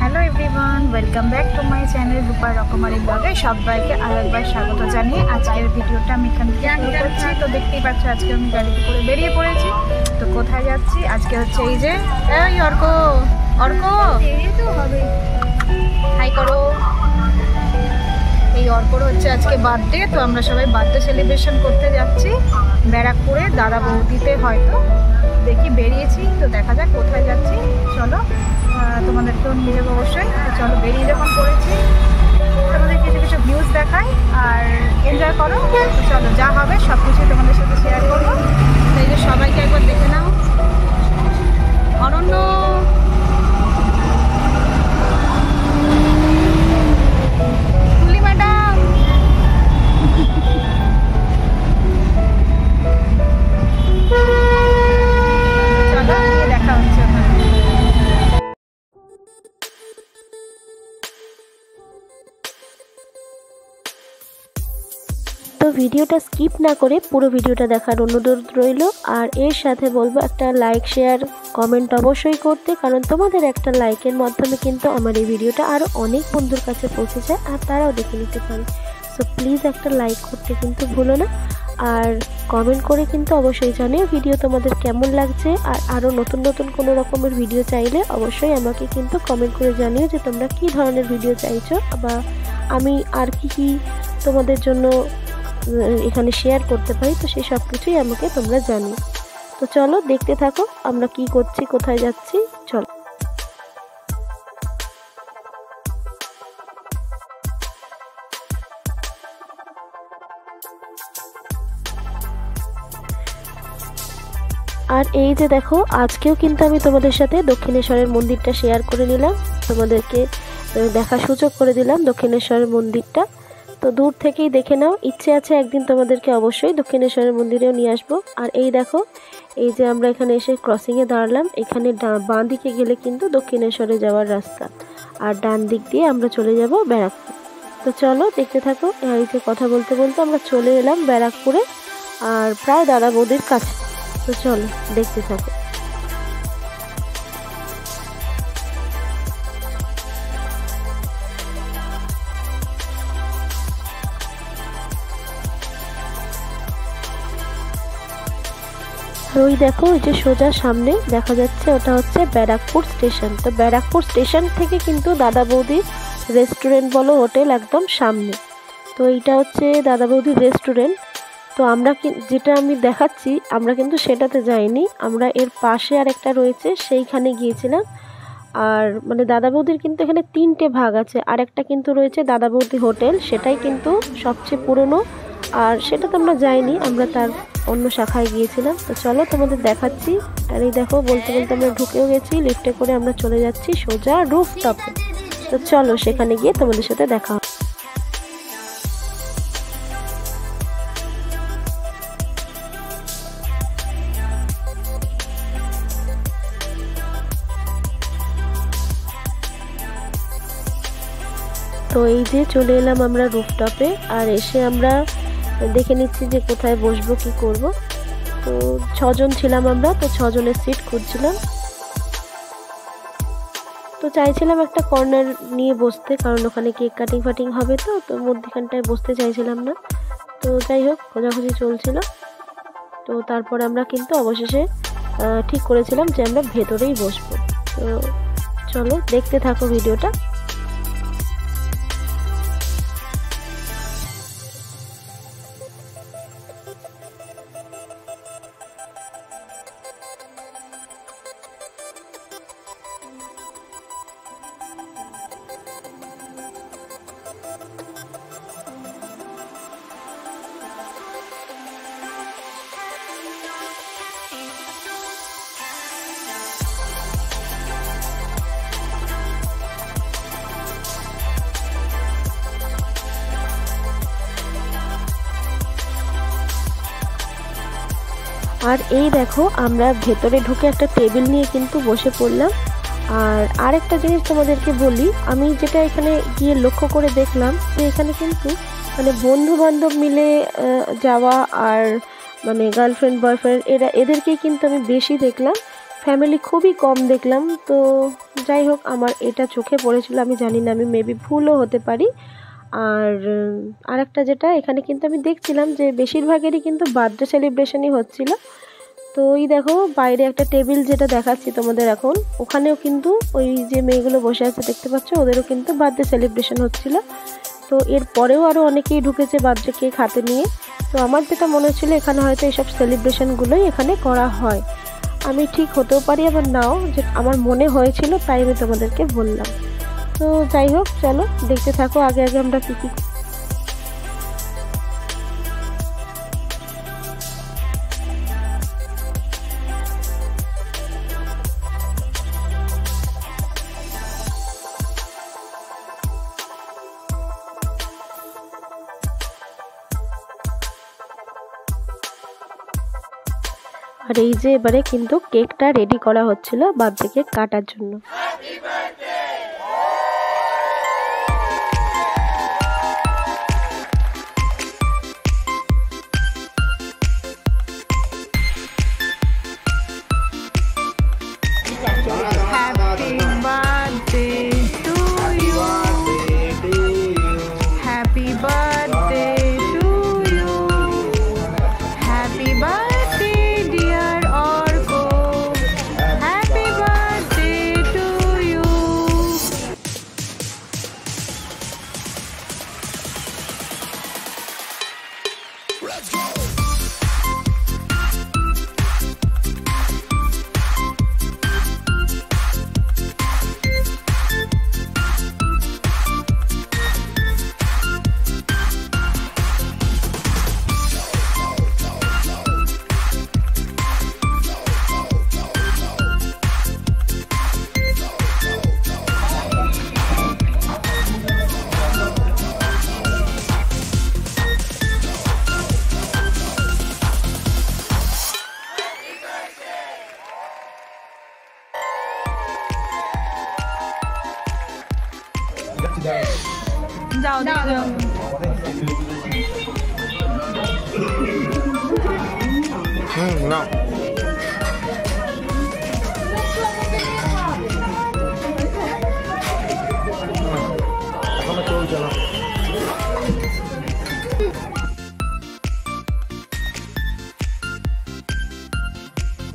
Hello everyone, welcome back to my channel রূপার রকমারি ব্লগে সবাইকে আরেকবার স্বাগত জানিয়ে আজকের ভিডিওটা আমি এখান থেকে শুরু করছি। তো দেখতেই পাচ্ছ আজকে আমি গাড়িতে করে বেরিয়ে পড়েছি। তো কোথায় যাচ্ছি আজকে হচ্ছে এই যে এই অর্ক হবে হাই করো। এই অর্কর হচ্ছে আজকে বার্থডে, তো আমরা সবাই বার্থডে সেলিব্রেশন করতে যাচ্ছি ব্যারাকপুরে দাদা বৌদিতে। হয়তো দেখি বেরিয়েছি, তো দেখা যাক কোথায় যাচ্ছি। চলো তোমাদেরকেও নিয়ে যাবো অবশ্যই। তো চলো বেরিয়ে যখন পড়েছি তোমাদের কিছু কিছু ভিউজ দেখাই আর এনজয় করো। তো চলো যা হবে সব কিছুই তোমাদের সাথে শেয়ার করবো। এই যে সবাইকে একবার দেখে নাও। অনন্য ম্যাডাম চলো দেখা হচ্ছে ওখানে। তো ভিডিওটা স্কিপ না করে পুরো ভিডিওটা দেখার অনুরোধ রইল। আর এর সাথে বলবো একটা লাইক শেয়ার কমেন্ট অবশ্যই করতে, কারণ তোমাদের একটা লাইকের মাধ্যমে কিন্তু আমার এই ভিডিওটা আরও অনেক বন্ধুর কাছে পৌঁছে যায় আর তারাও দেখে নিতে পারে। সো প্লিজ একটা লাইক করতে কিন্তু ভুলো না, আর কমেন্ট করে কিন্তু অবশ্যই জানিও ভিডিও তোমাদের কেমন লাগছে। আর আরও নতুন নতুন কোনো রকমের ভিডিও চাইলে অবশ্যই আমাকে কিন্তু কমেন্ট করে জানিও যে তোমরা কী ধরনের ভিডিও চাইছো, বা আমি আর কি তোমাদের জন্য এখানে শেয়ার করতে পারি। তো সেই সব কিছুই আমাকে তোমরা জানিও। তো চলো দেখতে থাকো আমরা কি করছি, কোথায় যাচ্ছি। চলো আর এই যে দেখো আজকেও কিন্তু আমি তোমাদের সাথে দক্ষিণেশ্বরের মন্দিরটা শেয়ার করে নিলাম, তোমাদেরকে দেখার সুযোগ করে দিলাম দক্ষিণেশ্বরের মন্দিরটা। তো দূর থেকেই দেখে নাও, ইচ্ছে আছে একদিন তোমাদেরকে অবশ্যই দক্ষিণেশ্বরের মন্দিরেও নিয়ে আসবো। আর এই দেখো এই যে আমরা এখানে এসে ক্রসিংয়ে দাঁড়ালাম, এখানে বাঁ দিকে গেলে কিন্তু দক্ষিণেশ্বরে যাওয়ার রাস্তা, আর ডান দিক দিয়ে আমরা চলে যাব ব্যারাকপুর। তো চলো দেখতে থাকো। এই যে কথা বলতে বলতে আমরা চলে এলাম ব্যারাকপুরে, আর প্রায় দাদা বৌদির কাছে। তো চলো দেখতে থাকো। ওই দেখো ওই যে সোজা সামনে দেখা যাচ্ছে ওটা হচ্ছে ব্যারাকপুর স্টেশন। তো ব্যারাকপুর স্টেশন থেকে কিন্তু দাদা বৌদির রেস্টুরেন্ট বলো হোটেল একদম সামনে। তো এইটা হচ্ছে দাদা বৌদির রেস্টুরেন্ট। তো আমরা যেটা আমি দেখাচ্ছি আমরা কিন্তু সেটাতে যাইনি, আমরা এর পাশে আর একটা রয়েছে সেইখানে গিয়েছিলাম। আর মানে দাদা বৌদির কিন্তু এখানে 3টে ভাগ আছে, আর একটা কিন্তু রয়েছে দাদা বৌদি হোটেল, সেটাই কিন্তু সবচেয়ে পুরনো। আর সেটা তো আমরা যাইনি, আমরা তার অন্য শাখায় গিয়েছিলাম। তো চলো তোমাদের দেখাচ্ছি। আর এই দেখো বলতে বলতে আমরা ঢুকেও গেছি, লিফটে করে আমরা চলে যাচ্ছি সোজা রুফটপে। তো চলো সেখানে গিয়ে তোমাদের সাথে দেখা হবে। তো এই যে চলে এলাম আমরা রুফটপে, আর এসে আমরা দেখে নিচ্ছি যে কোথায় বসবো কি করব। তো 6 জন ছিলাম আমরা, তো 6 জনের সিট খুঁজছিলাম। তো চাইছিলাম একটা কর্নার নিয়ে বসতে, কারণ ওখানে কেক কাটিং ফাটিং হবে, তো মধ্যখানটায় বসতে চাইছিলাম না। তো যাই হোক খোঁজাখুঁজি চলছিল। তো তারপর আমরা কিন্তু অবশেষে ঠিক করেছিলাম যে আমরা ভেতরেই বসবো। তো চলো দেখতে থাকো ভিডিওটা। আর এই দেখো আমরা ভেতরে ঢুকে একটা টেবিল নিয়ে কিন্তু বসে পড়লাম। আর আরেকটা জিনিস তোমাদেরকে বলি, আমি যেটা এখানে গিয়ে লক্ষ্য করে দেখলাম যে এখানে কিন্তু মানে বন্ধু বান্ধব মিলে যাওয়া আর মানে গার্লফ্রেন্ড বয়ফ্রেন্ড এদেরকেই কিন্তু আমি বেশি দেখলাম। ফ্যামিলি খুবই কম দেখলাম। তো যাই হোক, আমার এটা চোখে পড়েছিল, আমি জানি না, আমি মেবি ভুলও হতে পারি। আর আরেকটা যেটা এখানে কিন্তু আমি দেখছিলাম যে বেশিরভাগেরই কিন্তু বার্থডে সেলিব্রেশনই হচ্ছিল। তো ওই দেখো বাইরে একটা টেবিল যেটা দেখাচ্ছি তোমাদের এখন, ওখানেও কিন্তু ওই যে মেয়েগুলো বসে আছে দেখতে পাচ্ছ, ওদেরও কিন্তু বার্থডে সেলিব্রেশন হচ্ছিল। তো এর পরেও আরও অনেকেই ঢুকেছে বার্থডে কেক হাতে নিয়ে। তো আমার যেটা মনে হচ্ছিল এখানে হয়তো এইসব সেলিব্রেশনগুলোই এখানে করা হয়। আমি ঠিক হতেও পারি আবার নাও, যে আমার মনে হয়েছিল তাই আমি তোমাদেরকে বললাম। তো যাই হোক, চলো দেখতে থাকো আগে আগে আমরা কী কী। আর এই যে এবারে কিন্তু কেকটা রেডি করা হচ্ছিল বার্থডে কেক কাটার জন্য। যাও যাও যাও। না এখনো চলছে না।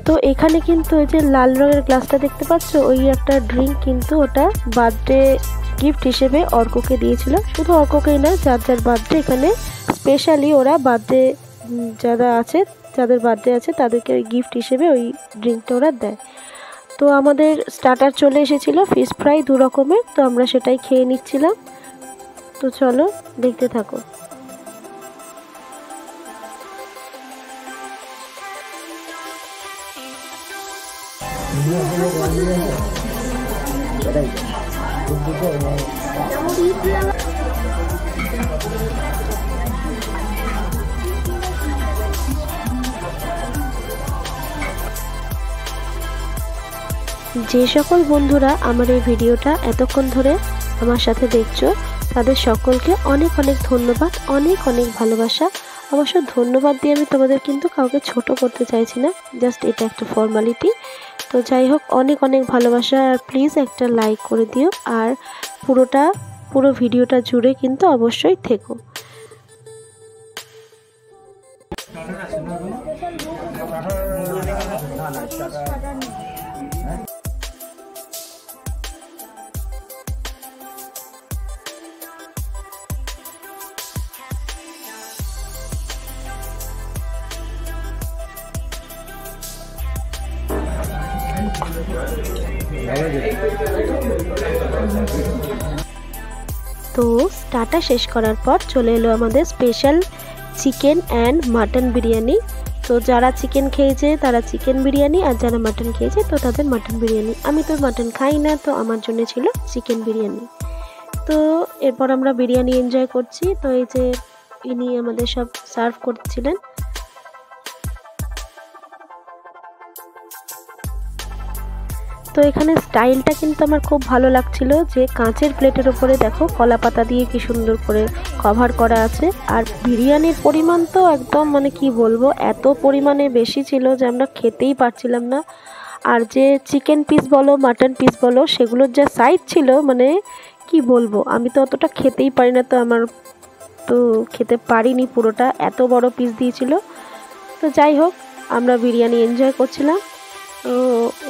তো এখানে কিন্তু ওই যে লাল রঙের গ্লাসটা দেখতে পাচ্ছ, ওই একটা ড্রিঙ্ক কিন্তু ওটা বার্থডে গিফট হিসেবে অর্ককে দিয়েছিল। শুধু অর্ককেই না, যার যার বার্থডে এখানে স্পেশালি ওরা বার্থডে যারা আছে, যাদের বার্থডে আছে তাদেরকে ওই গিফট হিসেবে ওই ড্রিঙ্কটা ওরা দেয়। তো আমাদের স্টার্টার চলে এসেছিলো, ফিশ ফ্রাই 2 রকমের, তো আমরা সেটাই খেয়ে নিচ্ছিলাম। তো চলো দেখতে থাকো। যে সকল বন্ধুরা আমার এই ভিডিওটা এতক্ষণ ধরে আমার সাথে দেখছো, তাদের সকলকে অনেক অনেক ধন্যবাদ, অনেক অনেক ভালোবাসা। অবশ্য ধন্যবাদ দিয়ে আমি তোমাদের কিন্তু কাউকে ছোট করতে চাইছি না, জাস্ট এটা একটা ফর্মালিটি। তো যাই হোক, অনেক অনেক ভালোবাসা, আর প্লিজ একটা লাইক করে দিও, আর পুরো ভিডিওটা জুড়ে কিন্তু অবশ্যই থেকো। তো স্টার্টার শেষ করার পর চলে এলো আমাদের special chicken and mutton biryani. তো যারা চিকেন খেয়েছে তারা চিকেন বিরিয়ানি, আর যারা মাটন খেয়েছে তো তাদের মাটন বিরিয়ানি। আমি তো মাটন খাই না, তো আমার জন্য ছিল চিকেন বিরিয়ানি। তো এরপর আমরা বিরিয়ানি এনজয় করছি। তো এই যে ইনি আমাদের সব সার্ভ করছিলেন। তো এখানে স্টাইলটা কিন্তু আমার খুব ভালো লাগছিল, যে কাঁচের প্লেটের উপরে দেখো কলা পাতা দিয়ে কি সুন্দর করে কভার করা আছে। আর বিরিয়ানির পরিমাণ তো একদম মানে কি বলবো, এত পরিমাণে বেশি ছিল যে আমরা খেতেই পারছিলাম না। আর যে চিকেন পিস বলো মাটন পিস বলো সেগুলোর যা সাইজ ছিল মানে কি বলবো, আমি তো অতটা খেতেই পারি না, তো আমার তো খেতে পারিনি পুরোটা, এত বড় পিস দিয়েছিল। তো যাই হোক, আমরা বিরিয়ানি এনজয় করছিলাম। তো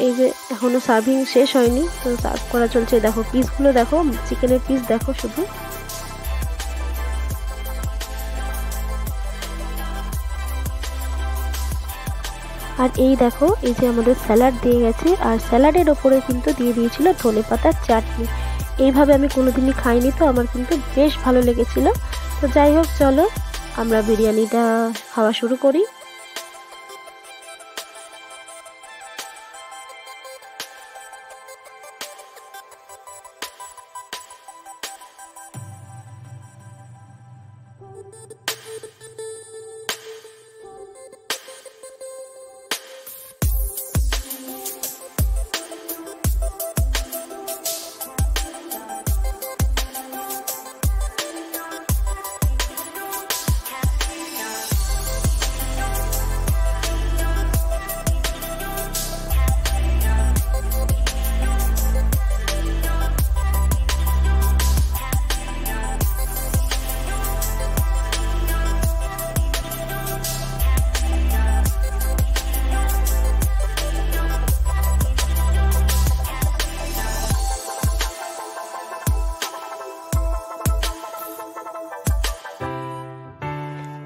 এই যে এখনও সার্ভিং শেষ হয়নি, তো সার্ভ করা চলছে। দেখো পিসগুলো দেখো, চিকেনের পিস দেখো শুধু। আর এই দেখো, এই যে আমাদের স্যালাড দিয়ে গেছে, আর স্যালাডের ওপরে কিন্তু দিয়ে দিয়েছিল ধনেপাতার চাটনি। এইভাবে আমি কোনোদিনই খাইনি, তো আমার কিন্তু বেশ ভালো লেগেছিল। তো যাই হোক, চলো আমরা বিরিয়ানিটা খাওয়া শুরু করি।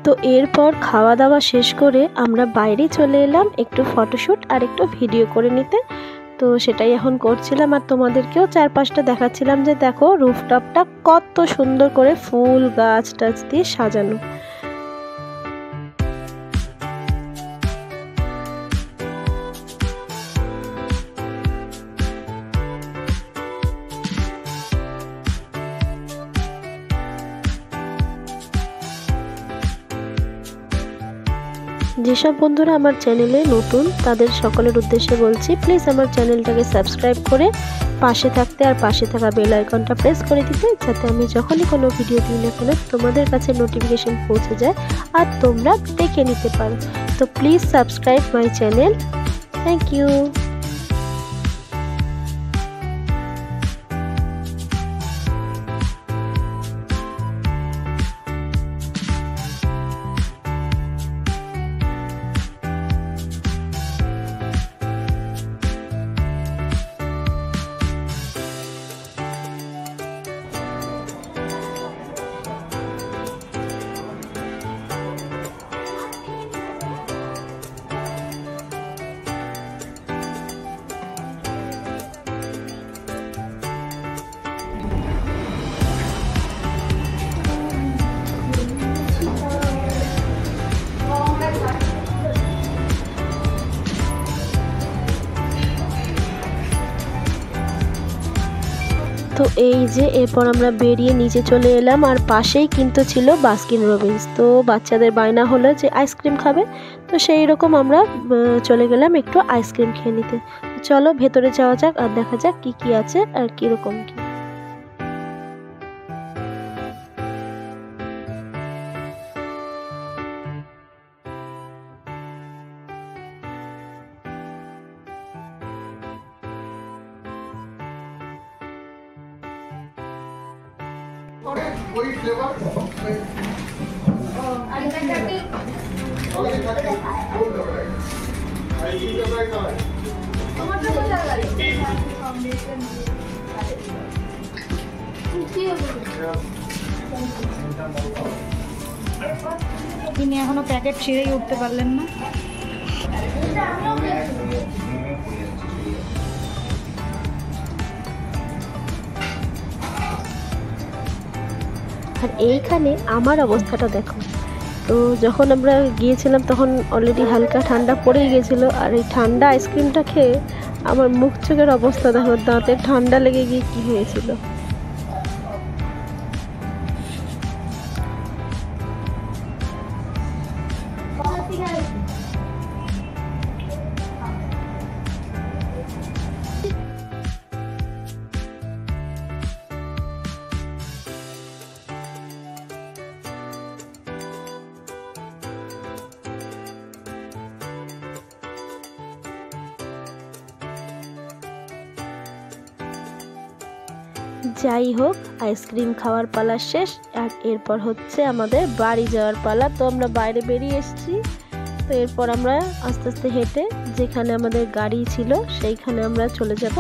তো এরপর খাওয়া দাওয়া শেষ করে আমরা বাইরে চলে এলাম একটু ফটোশ্যুট আর একটু ভিডিও করে নিতে। তো সেটাই এখন করছিলাম, আর তোমাদেরকেও চারপাশটা দেখাচ্ছিলাম যে দেখো রুফটপটা কত সুন্দর করে ফুল গাছ টাছ দিয়ে সাজানো। যেসব বন্ধুরা আমার চ্যানেলে নতুন তাদের সকলের উদ্দেশ্যে বলছি, প্লিজ আমার চ্যানেলটাকে সাবস্ক্রাইব করে পাশে থাকতে আর পাশে থাকা বেল আইকনটা প্রেস করে দিতে, যাতে আমি যখনই কোনো ভিডিও দিই না কেন তোমাদের কাছে নোটিফিকেশন পৌঁছে যায় আর তোমরা দেখে নিতে পারো। তো please subscribe my channel. Thank you. তো এই যে এরপর আমরা বেরিয়ে নিচে চলে এলাম, আর পাশেই কিন্তু ছিল বাস্কিন রবিন্স। তো বাচ্চাদের বায়না হলো যে আইসক্রিম খাবে, তো সেই রকম আমরা চলে গেলাম একটু আইসক্রিম খেয়ে নিতে। চলো ভেতরে যাওয়া যাক আর দেখা যাক কি কি আছে আর কীরকম কি। कोई फ्लेवर তিনি এখনো প্যাকেট ছিঁড়েই উঠতে পারলেন না। আর এইখানে আমার অবস্থাটা দেখো। তো যখন আমরা গিয়েছিলাম তখন অলরেডি হালকা ঠান্ডা পড়েই গেছিলো, আর এই ঠান্ডা আইসক্রিমটা খেয়ে আমার মুখ চোখের অবস্থা দেখো, দাঁতে ঠান্ডা লেগে গিয়ে কী হয়েছিল। যাই হোক, আইসক্রিম খাওয়ার পালা শেষ, আর এরপর হচ্ছে আমাদের বাড়ি যাওয়ার পালা। তো আমরা বাইরে বেরিয়ে এসেছি। তো এরপর আমরা আস্তে আস্তে হেঁটে যেখানে আমাদের গাড়ি ছিল সেইখানে আমরা চলে যাব।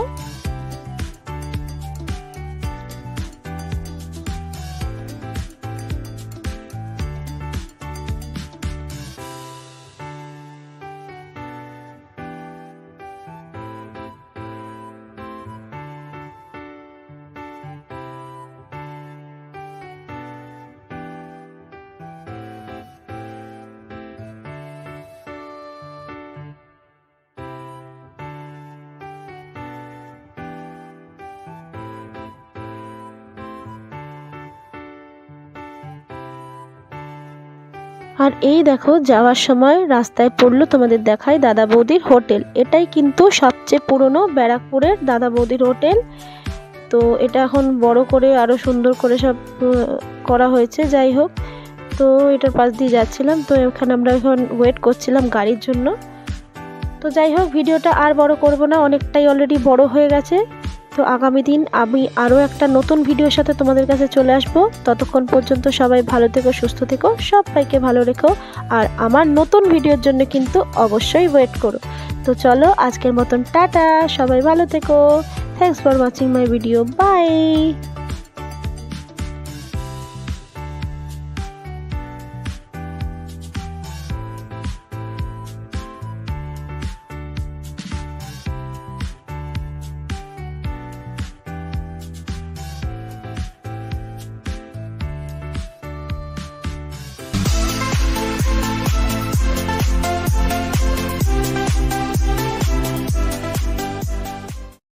আর এই দেখো, যাওয়ার সময় রাস্তায় পড়লো, তোমাদের দেখাই, দাদা বৌদির হোটেল। এটাই কিন্তু সবচেয়ে পুরনো ব্যারাকপুরের দাদা বৌদির হোটেল। তো এটা এখন বড় করে আরো সুন্দর করে সব করা হয়েছে। যাই হোক, তো এটার পাশ দিয়ে যাচ্ছিলাম, তো এখানে আমরা এখন ওয়েট করছিলাম গাড়ির জন্য। তো যাই হোক, ভিডিওটা আর বড় করব না, অনেকটাই অলরেডি বড় হয়ে গেছে। তো আগামী দিন আমি আরও একটা নতুন ভিডিওর সাথে তোমাদের কাছে চলে আসব। ততক্ষণ পর্যন্ত সবাই ভালো থেকো, সুস্থ থেকো, সবাইকে ভালো রেখো। আর আমার নতুন ভিডিওর জন্য কিন্তু অবশ্যই ওয়েট করো। তো চলো, আজকের মতন টাটা, সবাই ভালো থেকো। Thanks for watching my video, by.